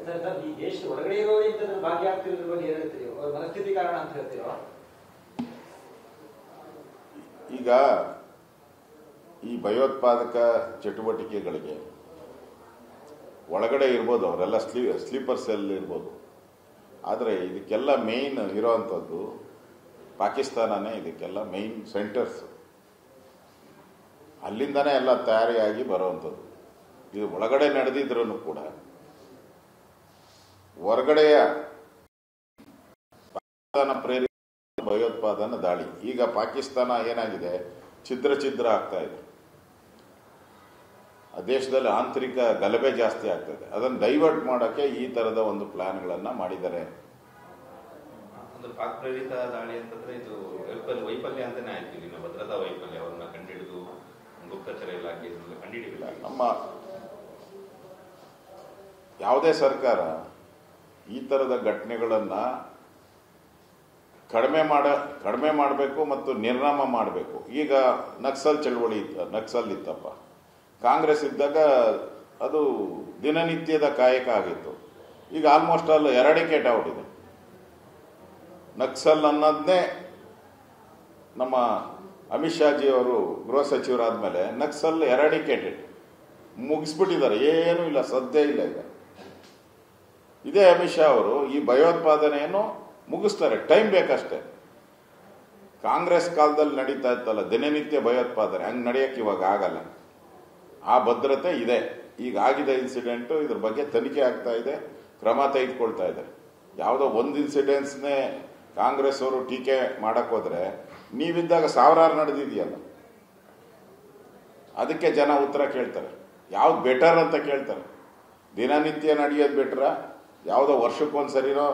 Sir sir ಈ ದೇಶದ ಹೊರಗಡೆ ಇರೋರು ಇಂಥದ್ರಲ್ಲಿ ಭಾಗಿಯಾಗ್ತಿರೋದ್ರ ಬಗ್ಗೆ ಹೇಳ್ತೀರಿ, ಅವ್ರ ಮನಸ್ಥಿತಿ ಕಾರಣ ಅಂತ ಹೇಳ್ತೀರೋ? ಈಗ ಈ ಭಯೋತ್ಪಾದಕ ಚಟುವಟಿಕೆಗಳಿಗೆ ಒಳಗಡೆ ಇರ್ಬೋದು, ಅವರೆಲ್ಲ ಸ್ಲೀಪರ್ ಸೆಲ್ ಇರ್ಬೋದು, ಆದರೆ ಇದಕ್ಕೆಲ್ಲ ಮೇಯ್ನ್ ಇರೋವಂಥದ್ದು ಪಾಕಿಸ್ತಾನನೇ. ಇದಕ್ಕೆಲ್ಲ ಮೇಯ್ನ್ ಸೆಂಟರ್ಸ್ ಅಲ್ಲಿಂದನೇ ಎಲ್ಲ ತಯಾರಿಯಾಗಿ ಬರುವಂಥದ್ದು. ಇದು ಒಳಗಡೆ ನಡೆದಿದ್ರೂ ಕೂಡ ಹೊರಗಡೆಯ ಪಾಕಿಸ್ತಾನ ಪ್ರೇರಿತ ಭಯೋತ್ಪಾದನಾ ದಾಳಿ. ಈಗ ಪಾಕಿಸ್ತಾನ ಏನಾಗಿದೆ, ಛಿದ್ರ ಆಗ್ತಾ ಇದೆ. ಆ ದೇಶದಲ್ಲಿ ಆಂತರಿಕ ಗಲಭೆ ಜಾಸ್ತಿ ಆಗ್ತದೆ. ಅದನ್ನು ಡೈವರ್ಟ್ ಮಾಡೋಕ್ಕೆ ಈ ತರದ ಒಂದು ಪ್ಲಾನ್ಗಳನ್ನು ಮಾಡಿದ್ದಾರೆ. ಅಂದ್ರೆ ಪಾಕ್ ಪ್ರೇರಿತ ದಾಳಿ ಅಂತಂದ್ರೆ ಇದು ವೈಫಲ್ಯ ಅಂತಾನೆ ಆಯ್ತು. ಇಲ್ಲಿನ ಭದ್ರತಾ ವೈಫಲ್ಯ, ಅವರನ್ನ ಕಂಡಿಡಿದು ಗುಪ್ತಚರ ಇಲಾಖೆ ಕಂಡಿಡಿಲ್ಲ. ನಮ್ಮ ಯಾವುದೇ ಸರ್ಕಾರ ಈ ತರದ ಘಟನೆಗಳನ್ನು ಕಡಿಮೆ ಮಾಡಬೇಕು ಮತ್ತು ನಿರ್ನಾಮ ಮಾಡಬೇಕು. ಈಗ ನಕ್ಸಲ್ ಚಳವಳಿ ನಕ್ಸಲ್ ಇತ್ತಪ್ಪ, ಕಾಂಗ್ರೆಸ್ ಇದ್ದಾಗ ಅದು ದಿನನಿತ್ಯದ ಕಾಯಕ ಆಗಿತ್ತು. ಈಗ ಆಲ್ಮೋಸ್ಟ್ ಆಲ್ ಎರಾಡಿಕೇಟ್ ಔಟಿದೆ. ನಕ್ಸಲ್ ಅನ್ನೋದನ್ನೇ ನಮ್ಮ ಅಮಿತ್ ಶಾಜಿ ಅವರು ಗೃಹ ಸಚಿವರಾದ್ಮೇಲೆ ನಕ್ಸಲ್ ಎರಾಡಿಕೇಟೆಡ್ ಮುಗಿಸ್ಬಿಟ್ಟಿದ್ದಾರೆ. ಏನೂ ಇಲ್ಲ, ಸದ್ಯ ಇಲ್ಲ. ಈಗ ಇದೇ ಅಮಿತ್ ಶಾ ಅವರು ಈ ಭಯೋತ್ಪಾದನೆಯನ್ನು ಮುಗಿಸ್ತಾರೆ, ಟೈಮ್ ಬೇಕಷ್ಟೇ. ಕಾಂಗ್ರೆಸ್ ಕಾಲದಲ್ಲಿ ನಡೀತಾ ಇತ್ತಲ್ಲ ದಿನನಿತ್ಯ ಭಯೋತ್ಪಾದನೆ, ಹಂಗೆ ನಡೆಯಕ್ಕೆ ಇವಾಗ ಆಗಲ್ಲ. ಆ ಭದ್ರತೆ ಇದೆ. ಈಗ ಆಗಿದೆ ಇನ್ಸಿಡೆಂಟು, ಇದ್ರ ಬಗ್ಗೆ ತನಿಖೆ ಆಗ್ತಾ ಇದೆ, ಕ್ರಮ ತೆಗೆದುಕೊಳ್ತಾ ಇದೆ. ಯಾವುದೋ ಒಂದು ಇನ್ಸಿಡೆನ್ಸ್ನೇ ಕಾಂಗ್ರೆಸ್ ಅವರು ಟೀಕೆ ಮಾಡಕ್ ಹೋದ್ರೆ ನೀವಿದ್ದಾಗ ಸಾವಿರಾರು ನಡೆದಿದೆಯಲ್ಲ, ಅದಕ್ಕೆ ಜನ ಉತ್ತರ ಕೇಳ್ತಾರೆ. ಯಾವ್ದು ಬೆಟರ್ ಅಂತ ಕೇಳ್ತಾರೆ. ದಿನನಿತ್ಯ ನಡೆಯೋದು ಬೆಟ್ರ, ಯಾವುದೋ ವರ್ಷಕ್ಕೊಂದ್ಸರಿನೋ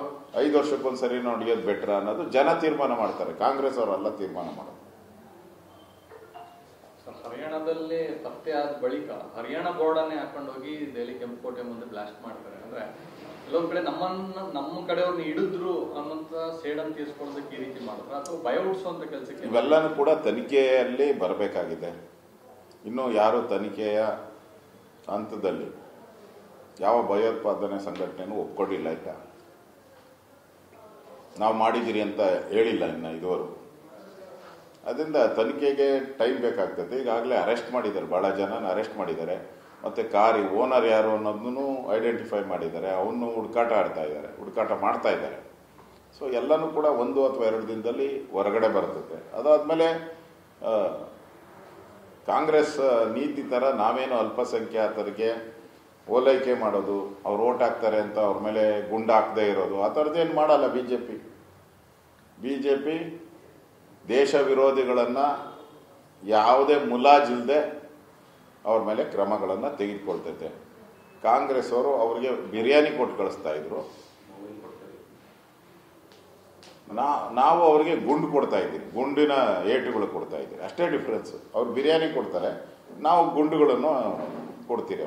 5 ವರ್ಷಕ್ಕೊಂದ್ಸರಿನೋ ನಡೆಯೋದು ಬೆಟ್ರ ಅನ್ನೋದು ಜನ ತೀರ್ಮಾನ ಮಾಡ್ತಾರೆ. ಕಾಂಗ್ರೆಸ್ ಅವರೆಲ್ಲ ತೀರ್ಮಾನ ಮಾಡೋದು. ಹರಿಯಾಣದಲ್ಲಿ ಪತ್ತೆ ಆದ ಬಳಿಕ ಹರಿಯಾಣ ಬೋರ್ಡನ್ನೇ ಹಾಕೊಂಡೋಗಿ ದೆಹಲಿ ಕೆಂಪುಕೋಟೆ ಮುಂದೆ ಬ್ಲಾಸ್ಟ್ ಮಾಡ್ತಾರೆ. ಅಂದ್ರೆ ಕೆಲವೊಂದ್ ಕಡೆ ನಮ್ಮ ಕಡೆಯವ್ರನ್ನ ಹಿಡಿದ್ರು ಅನ್ನೋಂತ ಸೇಡನ್ನು ತೀರ್ಸ್ಕೊಳ್ಳೋದಕ್ಕೆ ಈ ರೀತಿ ಮಾಡ್ತಾರೆ, ಅಥವಾ ಭಯ ಹುಟ್ಟಿಸುವಂತ ಕೆಲಸಕ್ಕೆ ಇವೆಲ್ಲನೂ ಕೂಡ ತನಿಖೆಯಲ್ಲಿ ಬರಬೇಕಾಗಿದೆ. ಇನ್ನು ಯಾರು ತನಿಖೆಯ ಹಂತದಲ್ಲಿ ಯಾವ ಭಯೋತ್ಪಾದನೆ ಸಂಘಟನೆನೂ ಒಪ್ಕೊಂಡಿಲ್ಲ. ಈಗ ನಾವು ಮಾಡಿದಿರಿ ಅಂತ ಹೇಳಿಲ್ಲ ಇನ್ನು ಇದುವರೆಗೂ. ಅದರಿಂದ ತನಿಖೆಗೆ ಟೈಮ್ ಬೇಕಾಗ್ತದೆ. ಈಗಾಗಲೇ ಅರೆಸ್ಟ್ ಮಾಡಿದ್ದಾರೆ, ಬಹಳ ಜನನ ಅರೆಸ್ಟ್ ಮಾಡಿದ್ದಾರೆ. ಮತ್ತೆ ಕಾರಿ ಓನರ್ ಯಾರು ಅನ್ನೋದನ್ನು ಐಡೆಂಟಿಫೈ ಮಾಡಿದ್ದಾರೆ. ಅವನು ಹುಡುಕಾಟ ಮಾಡ್ತಾ ಇದ್ದಾರೆ. ಸೊ ಎಲ್ಲನೂ ಕೂಡ 1 ಅಥವಾ 2 ದಿನದಲ್ಲಿ ಹೊರಗಡೆ ಬರ್ತದೆ. ಅದಾದ್ಮೇಲೆ ಕಾಂಗ್ರೆಸ್ ನೀತಿ ತರ ನಾವೇನು ಅಲ್ಪಸಂಖ್ಯಾತರಿಗೆ ಓಲೈಕೆ ಮಾಡೋದು, ಅವ್ರು ಓಟ್ ಹಾಕ್ತಾರೆ ಅಂತ ಅವ್ರ ಮೇಲೆ ಗುಂಡು ಹಾಕದೇ ಇರೋದು, ಆ ಥರದ್ದೇನು ಮಾಡಲ್ಲ ಬಿಜೆಪಿ. ದೇಶ ವಿರೋಧಿಗಳನ್ನು ಯಾವುದೇ ಮುಲಾಜಿಲ್ಲದೆ ಅವ್ರ ಮೇಲೆ ಕ್ರಮಗಳನ್ನು ತೆಗೆದುಕೊಳ್ತೈತೆ. ಕಾಂಗ್ರೆಸ್ ಅವರು ಅವ್ರಿಗೆ ಬಿರಿಯಾನಿ ಕೊಟ್ಟು ಕಳಿಸ್ತಾ ಇದ್ರು, ನಾವು ಅವ್ರಿಗೆ ಗುಂಡು ಕೊಡ್ತಾ ಇದ್ದೀವಿ, ಗುಂಡಿನ ಏಟುಗಳು ಕೊಡ್ತಾ ಇದ್ದೀವಿ. ಅಷ್ಟೇ ಡಿಫ್ರೆನ್ಸ್. ಅವ್ರು ಬಿರಿಯಾನಿ ಕೊಡ್ತಾರೆ, ನಾವು ಗುಂಡುಗಳನ್ನು ಕೊಡ್ತೀರಿ.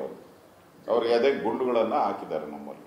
ಅವ್ರಿಗೆ ಅದೇ ಗುಂಡುಗಳನ್ನು ಹಾಕಿದ್ದಾರೆ ನಮ್ಮಲ್ಲಿ.